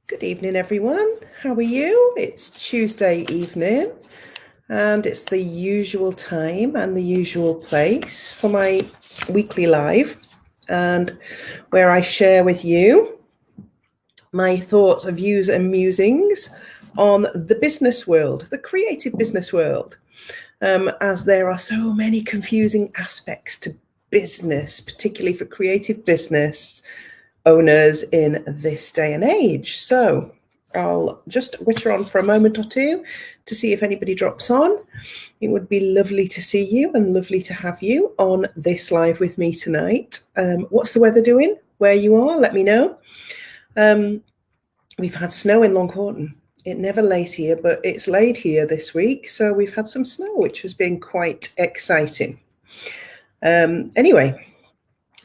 Good evening, everyone. How are you? It's Tuesday evening, and it's the usual time and the usual place for my weekly live, and where I share with you my thoughts, views, and musings on the business world, the creative business world, as there are so many confusing aspects to business, particularly for creative business owners in this day and age. So I'll just witter on for a moment or two to see if anybody drops on. It would be lovely to see you and lovely to have you on this live with me tonight. What's the weather doing where you are? Let me know. We've had snow in Long Horton. It never lays here, but it's laid here this week. So we've had some snow, which has been quite exciting. Anyway,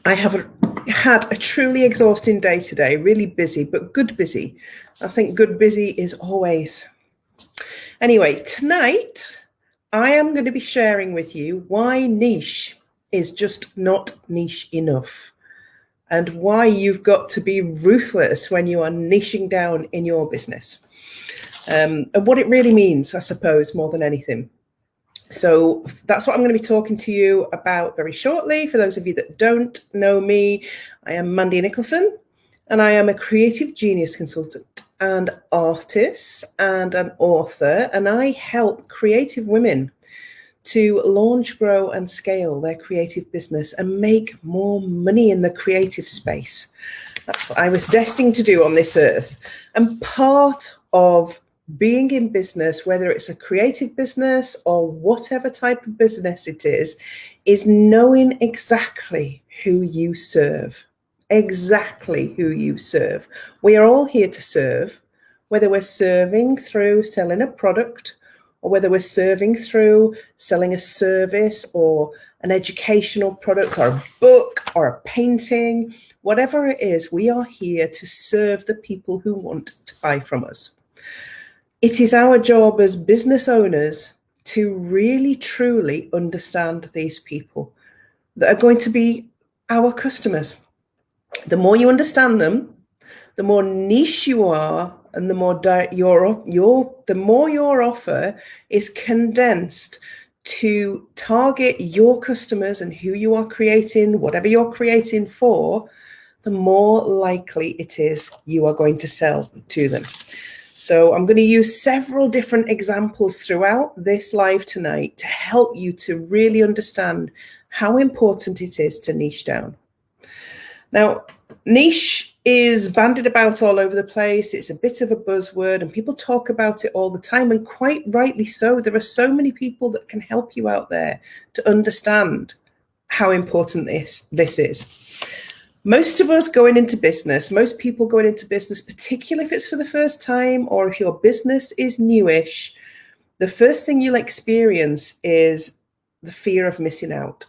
I have had a truly exhausting day today, really busy, but good busy. I think good busy is always. Anyway, tonight I am going to be sharing with you why niche is just not niche enough, and why you've got to be ruthless when you are niching down in your business, and what it really means, I suppose, more than anything. So that's what I'm going to be talking to you about very shortly. For those of you that don't know me, I am Mandy Nicholson, and I am a creative genius consultant and artist and an author, and I help creative women to launch, grow, and scale their creative business and make more money in the creative space. That's what I was destined to do on this earth. And part of being in business, whether it's a creative business or whatever type of business it is knowing exactly who you serve. Exactly who you serve. We are all here to serve, whether we're serving through selling a product, or whether we're serving through selling a service or an educational product or a book or a painting, whatever it is, we are here to serve the people who want to buy from us. It is our job as business owners to really, truly understand these people that are going to be our customers. The more you understand them, the more niche you are, and the more your offer is condensed to target your customers and who you are creating, whatever you're creating for, the more likely it is you are going to sell to them. So I'm going to use several different examples throughout this live tonight to help you to really understand how important it is to niche down. Now, niche is bandied about all over the place. It's a bit of a buzzword and people talk about it all the time, and quite rightly so. There are so many people that can help you out there to understand how important this is. Most of us going into business, most people going into business, particularly if it's for the first time or if your business is newish, the first thing you'll experience is the fear of missing out.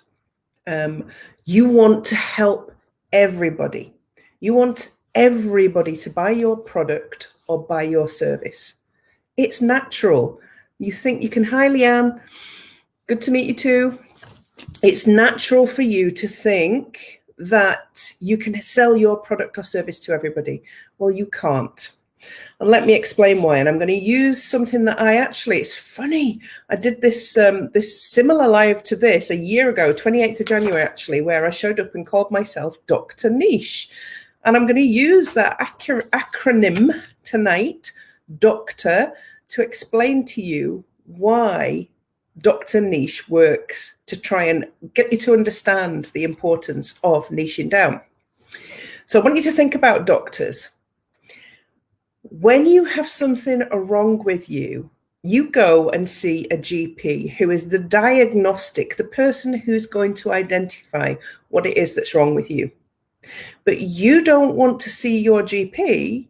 You want to help everybody. You want everybody to buy your product or buy your service. It's natural. You think you can, hi Leanne, good to meet you too. It's natural for you to think that you can sell your product or service to everybody. Well, you can't. And let me explain why. And I'm going to use something that it's funny. I did this similar live to this a year ago, 28th of January, actually, where I showed up and called myself Dr. Niche. And I'm going to use that acronym tonight, Doctor, to explain to you why Dr. Niche works, to try and get you to understand the importance of niching down. So I want you to think about doctors. When you have something wrong with you, you go and see a GP who is the diagnostic, the person who's going to identify what it is that's wrong with you. But you don't want to see your GP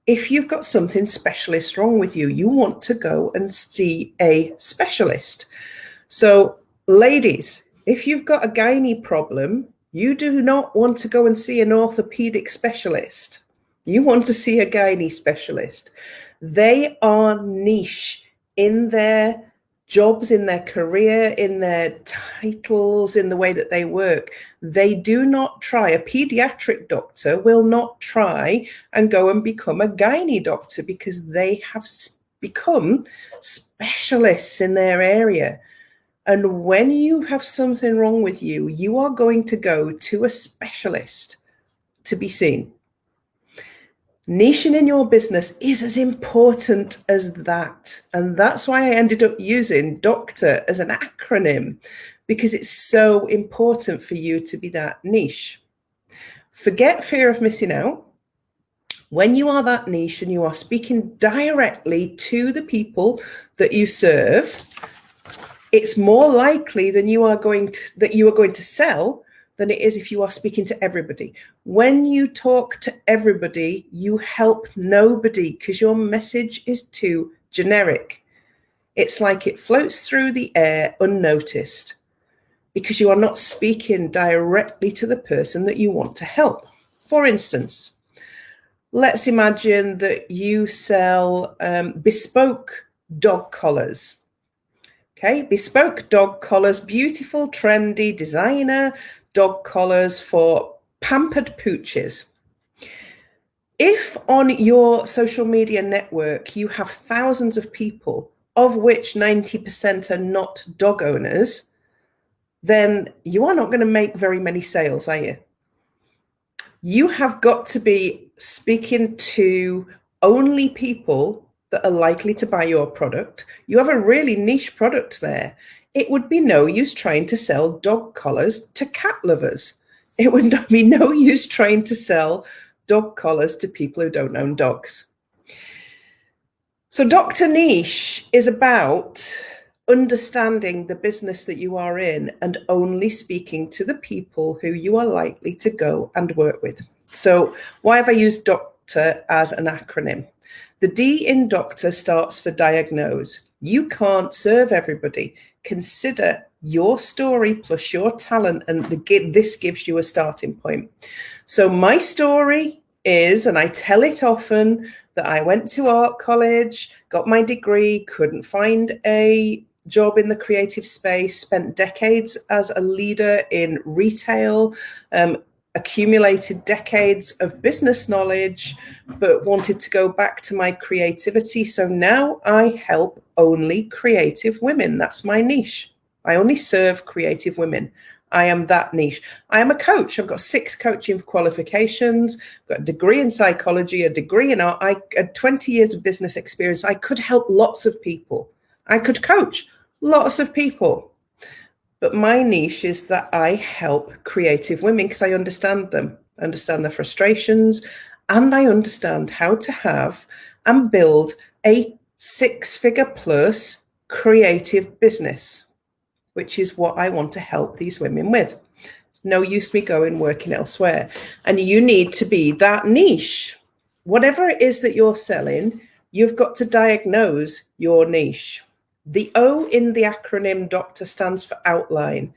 if you've got something specialist wrong with you. You want to go and see a specialist. So ladies, if you've got a gynae problem, you do not want to go and see an orthopedic specialist. You want to see a gynae specialist. They are niche in their jobs, in their career, in their titles, in the way that they work. They do not try. A pediatric doctor will not try and go and become a gynae doctor because they have become specialists in their area. And when you have something wrong with you, you are going to go to a specialist to be seen. Niching in your business is as important as that. And that's why I ended up using doctor as an acronym, because it's so important for you to be that niche. Forget fear of missing out. When you are that niche and you are speaking directly to the people that you serve, it's more likely that you are going to sell than it is if you are speaking to everybody. When you talk to everybody, you help nobody because your message is too generic. It's like it floats through the air unnoticed because you are not speaking directly to the person that you want to help. For instance, let's imagine that you sell bespoke dog collars. Okay, bespoke dog collars, beautiful, trendy, designer dog collars for pampered pooches. If on your social media network you have thousands of people, of which 90% are not dog owners, then you are not going to make very many sales, are you? You have got to be speaking to only people that are likely to buy your product. You have a really niche product there. It would be no use trying to sell dog collars to cat lovers. It would be no use trying to sell dog collars to people who don't own dogs. So Dr. Niche is about understanding the business that you are in and only speaking to the people who you are likely to go and work with. So why have I used doctor as an acronym? The D in doctor starts for diagnose. You can't serve everybody. Consider your story plus your talent, and this gives you a starting point. So my story is, and I tell it often, that I went to art college, got my degree, couldn't find a job in the creative space, spent decades as a leader in retail, accumulated decades of business knowledge, but wanted to go back to my creativity. So now I help only creative women. That's my niche. I only serve creative women. I am that niche. I am a coach. I've got 6 coaching qualifications, I've got a degree in psychology, a degree in art. I had 20 years of business experience. I could help lots of people. I could coach lots of people. But my niche is that I help creative women because I understand them, understand their frustrations, and I understand how to have and build a 6-figure plus creative business, which is what I want to help these women with. It's no use me going working elsewhere. And you need to be that niche. Whatever it is that you're selling, you've got to diagnose your niche. The O in the acronym doctor stands for outline.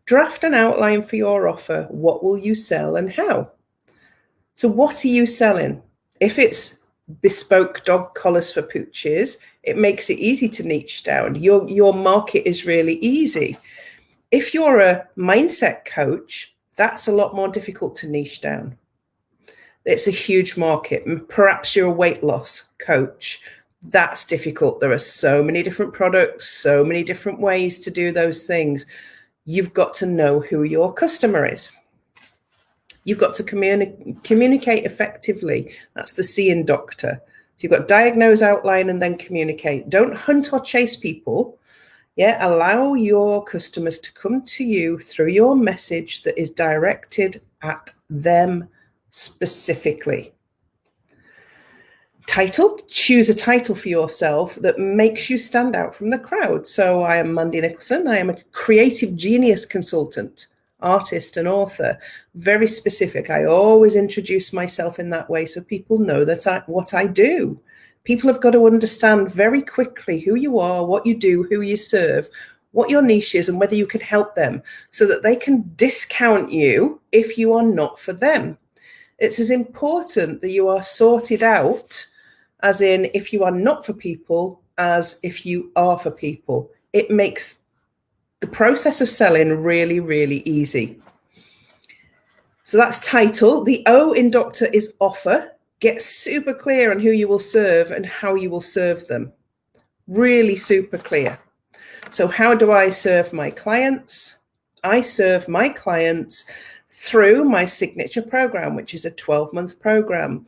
Draft an outline for your offer. What will you sell and how? So what are you selling? If it's bespoke dog collars for pooches, it makes it easy to niche down. Your market is really easy. If you're a mindset coach, that's a lot more difficult to niche down. It's a huge market. Perhaps you're a weight loss coach. That's difficult. There are so many different products, so many different ways to do those things. You've got to know who your customer is. You've got to communicate effectively. That's the C in doctor. So you've got diagnose, outline, and then communicate. Don't hunt or chase people. Yeah, allow your customers to come to you through your message that is directed at them specifically. Title, choose a title for yourself that makes you stand out from the crowd. So I am Mandy Nicholson. I am a creative genius consultant, artist and author. Very specific. I always introduce myself in that way so people know that what I do. People have got to understand very quickly who you are, what you do, who you serve, what your niche is, and whether you can help them so that they can discount you if you are not for them. It's as important that you are sorted out, as in if you are not for people, as if you are for people. it makes the process of selling really, really easy. So that's title. The O in doctor is offer. Get super clear on who you will serve and how you will serve them. Really super clear. So how do I serve my clients? I serve my clients through my signature program, which is a 12-month program,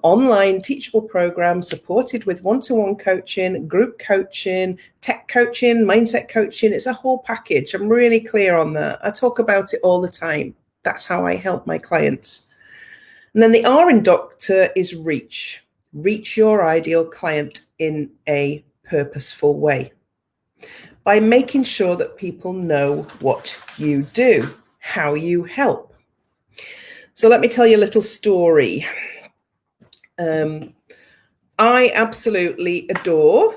online teachable program supported with one-to-one coaching, group coaching, tech coaching, mindset coaching. It's a whole package. I'm really clear on that. I talk about it all the time. That's how I help my clients. And then the R in doctor is reach. Reach your ideal client in a purposeful way by making sure that people know what you do, how you help. So let me tell you a little story. I absolutely adore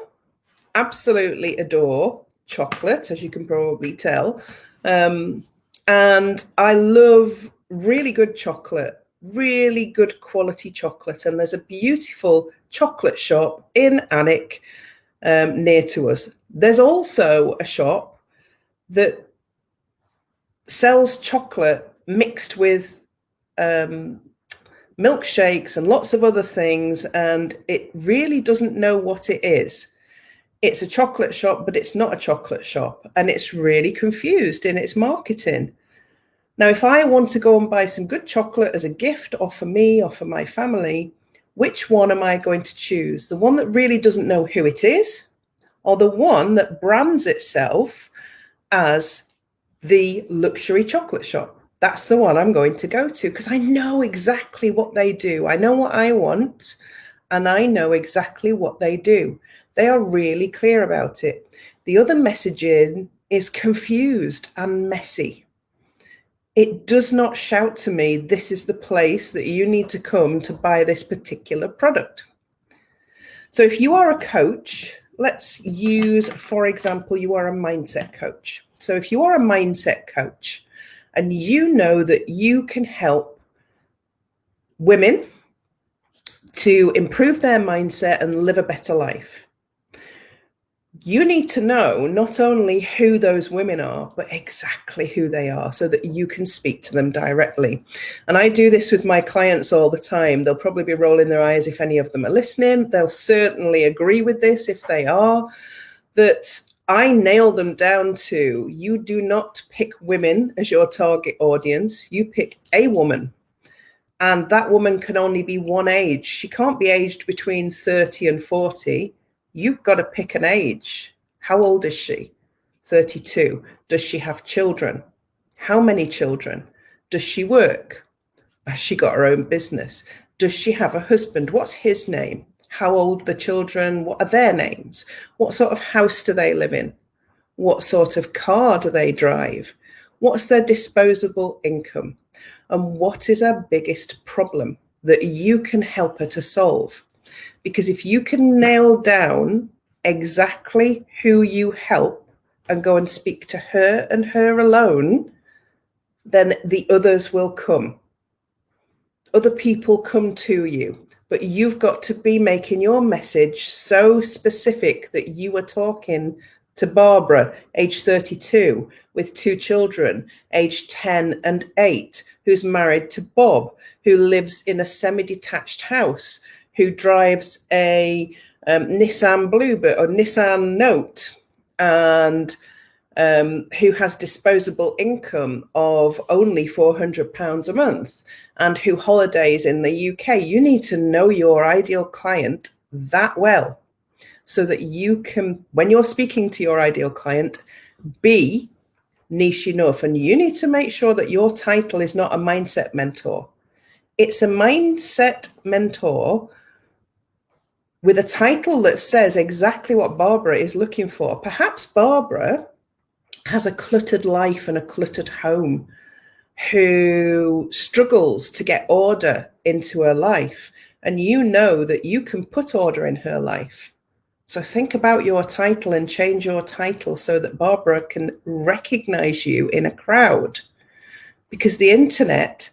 chocolate, as you can probably tell. And I love really good chocolate, really good quality chocolate. And there's a beautiful chocolate shop in Alnwick near to us. There's also a shop that sells chocolate mixed with milkshakes and lots of other things, and it really doesn't know what it is. It's a chocolate shop, but it's not a chocolate shop, and it's really confused in its marketing. Now, if I want to go and buy some good chocolate as a gift or for me or for my family, which one am I going to choose? The one that really doesn't know who it is, or the one that brands itself as the luxury chocolate shop? That's the one I'm going to go to because I know exactly what they do. I know what I want, and I know exactly what they do. They are really clear about it. The other messaging is confused and messy. It does not shout to me, this is the place that you need to come to buy this particular product. So if you are a coach, let's use, for example, you are a mindset coach. So if you are a mindset coach and you know that you can help women to improve their mindset and live a better life, you need to know not only who those women are, but exactly who they are so that you can speak to them directly. And I do this with my clients all the time. They'll probably be rolling their eyes if any of them are listening. They'll certainly agree with this if they are, that I nail them down to, you do not pick women as your target audience. You pick a woman. And that woman can only be one age. She can't be aged between 30 and 40. You've got to pick an age. How old is she? 32. Does she have children? How many children? Does she work? Has she got her own business? Does she have a husband? What's his name? How old are the children? What are their names? What sort of house do they live in? What sort of car do they drive? What's their disposable income? And what is her biggest problem that you can help her to solve? Because if you can nail down exactly who you help and go and speak to her and her alone, then the others will come. Other people come to you, but you've got to be making your message so specific that you are talking to Barbara, age 32, with 2 children, age 10 and 8, who's married to Bob, who lives in a semi-detached house, who drives a Nissan Bluebird or Nissan Note, and who has disposable income of only £400 a month, and who holidays in the UK. You need to know your ideal client that well so that you can, when you're speaking to your ideal client, be niche enough. And you need to make sure that your title is not a mindset mentor. It's a mindset mentor with a title that says exactly what Barbara is looking for. Perhaps Barbara has a cluttered life and a cluttered home, who struggles to get order into her life. And you know that you can put order in her life. So think about your title and change your title so that Barbara can recognize you in a crowd. Because the internet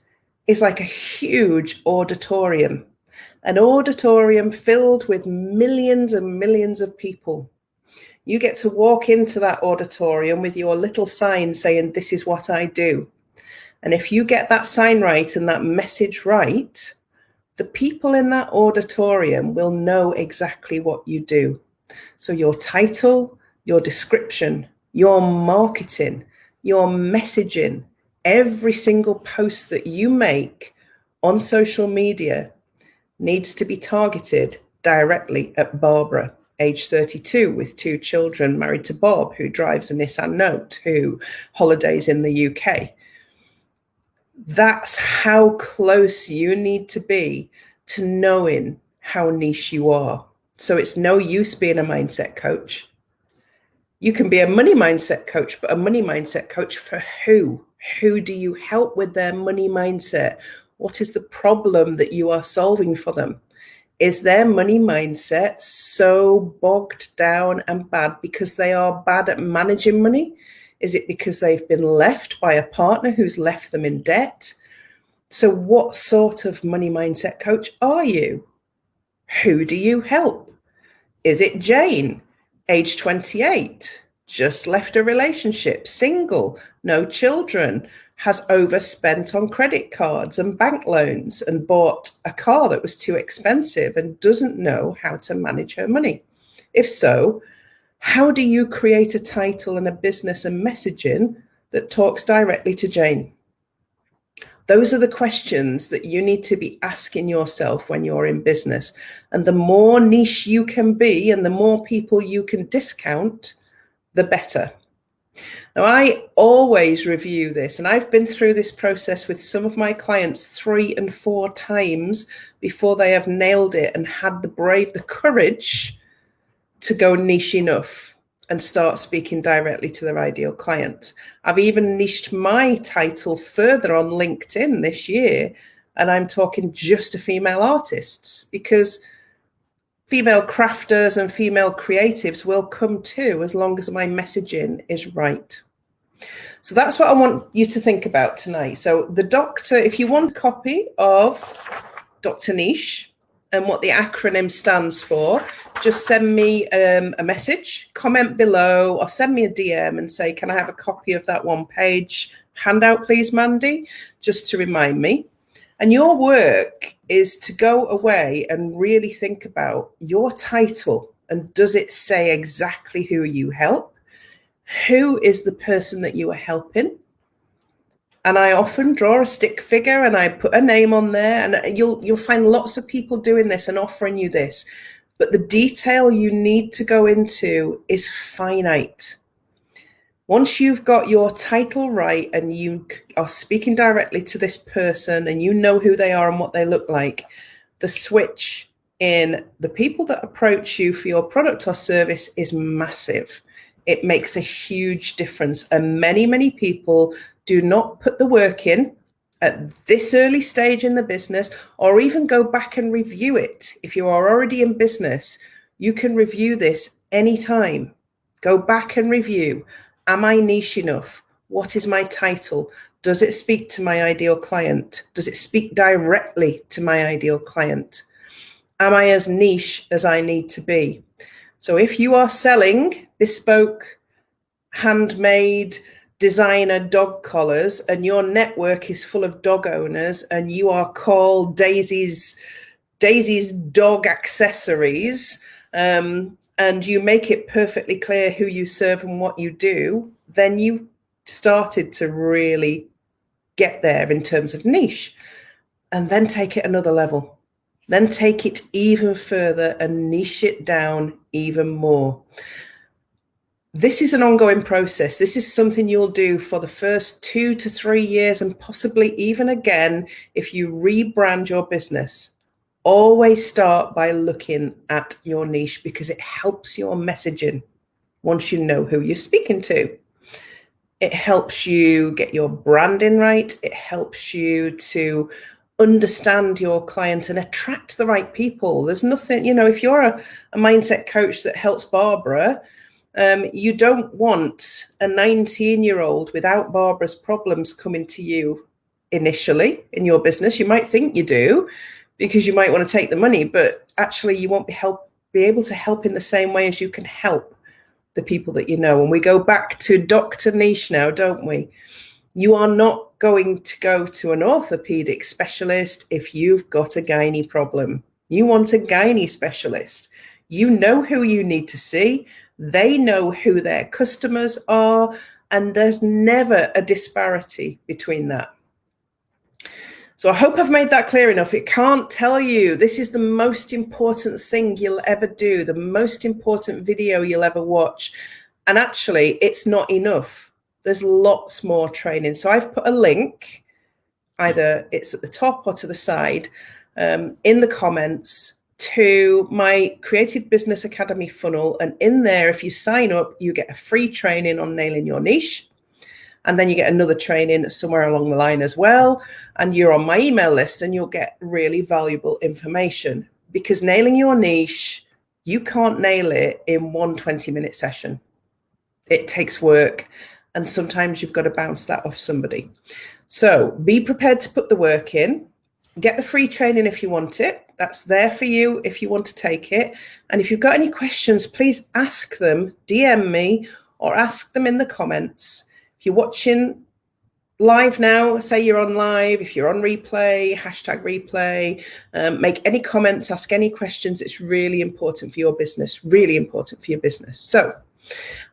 is like a huge auditorium, an auditorium filled with millions and millions of people. You get to walk into that auditorium with your little sign saying, this is what I do. And if you get that sign right and that message right, the people in that auditorium will know exactly what you do. So your title, your description, your marketing, your messaging, every single post that you make on social media needs to be targeted directly at Barbara, age 32, with 2 children, married to Bob, who drives a Nissan Note, who holidays in the UK. That's how close you need to be to knowing how niche you are. So it's no use being a mindset coach. You can be a money mindset coach, but a money mindset coach for who? Who do you help with their money mindset? What is the problem that you are solving for them? Is their money mindset so bogged down and bad because they are bad at managing money? Is it because they've been left by a partner who's left them in debt? So what sort of money mindset coach are you? Who do you help? Is it Jane, age 28, just left a relationship, single, no children, has overspent on credit cards and bank loans and bought a car that was too expensive and doesn't know how to manage her money? If so, how do you create a title and a business and messaging that talks directly to Jane? Those are the questions that you need to be asking yourself when you're in business. And the more niche you can be and the more people you can discount, the better. Now, I always review this, and I've been through this process with some of my clients 3 and 4 times before they have nailed it and had the courage to go niche enough and start speaking directly to their ideal client. I've even niched my title further on LinkedIn this year, and I'm talking just to female artists, because female crafters and female creatives will come too, as long as my messaging is right. So that's what I want you to think about tonight. So the doctor, if you want a copy of Dr. Niche and what the acronym stands for, just send me a message, comment below, or send me a DM and say, can I have a copy of that 1-page handout, please, Mandy, just to remind me. And your work is to go away and really think about your title, and does it say exactly who you help? Who is the person that you are helping? And I often draw a stick figure and I put a name on there, and you'll find lots of people doing this and offering you this. But the detail you need to go into is finite. Once you've got your title right and you are speaking directly to this person and you know who they are and what they look like, the switch in the people that approach you for your product or service is massive. It makes a huge difference. And many, many people do not put the work in at this early stage in the business, or even go back and review it. If you are already in business, you can review this anytime. Go back and review. Am I niche enough? What is my title? Does it speak to my ideal client? Does it speak directly to my ideal client? Am I as niche as I need to be? So if you are selling bespoke, handmade, designer dog collars, and your network is full of dog owners, and you are called Daisy's Dog Accessories, and you make it perfectly clear who you serve and what you do, then you've started to really get there in terms of niche. And then take it another level. Then take it even further and niche it down even more. This is an ongoing process. This is something you'll do for the first 2 to 3 years, and possibly even again if you rebrand your business. Always start by looking at your niche, because it helps your messaging once you know who you're speaking to. It helps you get your branding right. It helps you to understand your client and attract the right people. There's nothing, if you're a mindset coach that helps Barbara, you don't want a 19-year-old without Barbara's problems coming to you initially in your business. You might think you do because you might want to take the money, but actually you won't be able to help in the same way as you can help the people that you know. And we go back to Dr. Niche now, don't we? You are not going to go to an orthopedic specialist if you've got a gynae problem. You want a gynae specialist. You know who you need to see. They know who their customers are, and there's never a disparity between that. So I hope I've made that clear enough. It can't tell you this is the most important thing you'll ever do, the most important video you'll ever watch. And actually, it's not enough. There's lots more training. So I've put a link, either it's at the top or to the side, in the comments to my Creative Business Academy funnel. And in there, if you sign up, you get a free training on nailing your niche. And then you get another training somewhere along the line as well. And you're on my email list and you'll get really valuable information, because nailing your niche, you can't nail it in one 20-minute session. It takes work. And sometimes you've got to bounce that off somebody. So be prepared to put the work in. Get the free training if you want it. That's there for you if you want to take it. And if you've got any questions, please ask them, DM me, or ask them in the comments. If you're watching live now, say you're on live. If you're on replay, hashtag replay, make any comments, ask any questions. It's really important for your business, really important for your business. So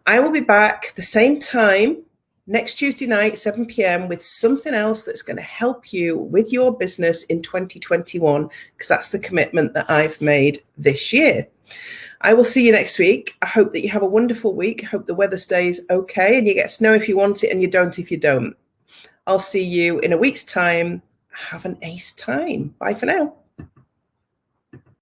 I will be back the same time next Tuesday night, 7 p.m. with something else that's going to help you with your business in 2021, because that's the commitment that I've made this year. I will see you next week. I hope that you have a wonderful week. I hope the weather stays okay and you get snow if you want it and you don't if you don't. I'll see you in a week's time. Have an ace time. Bye for now.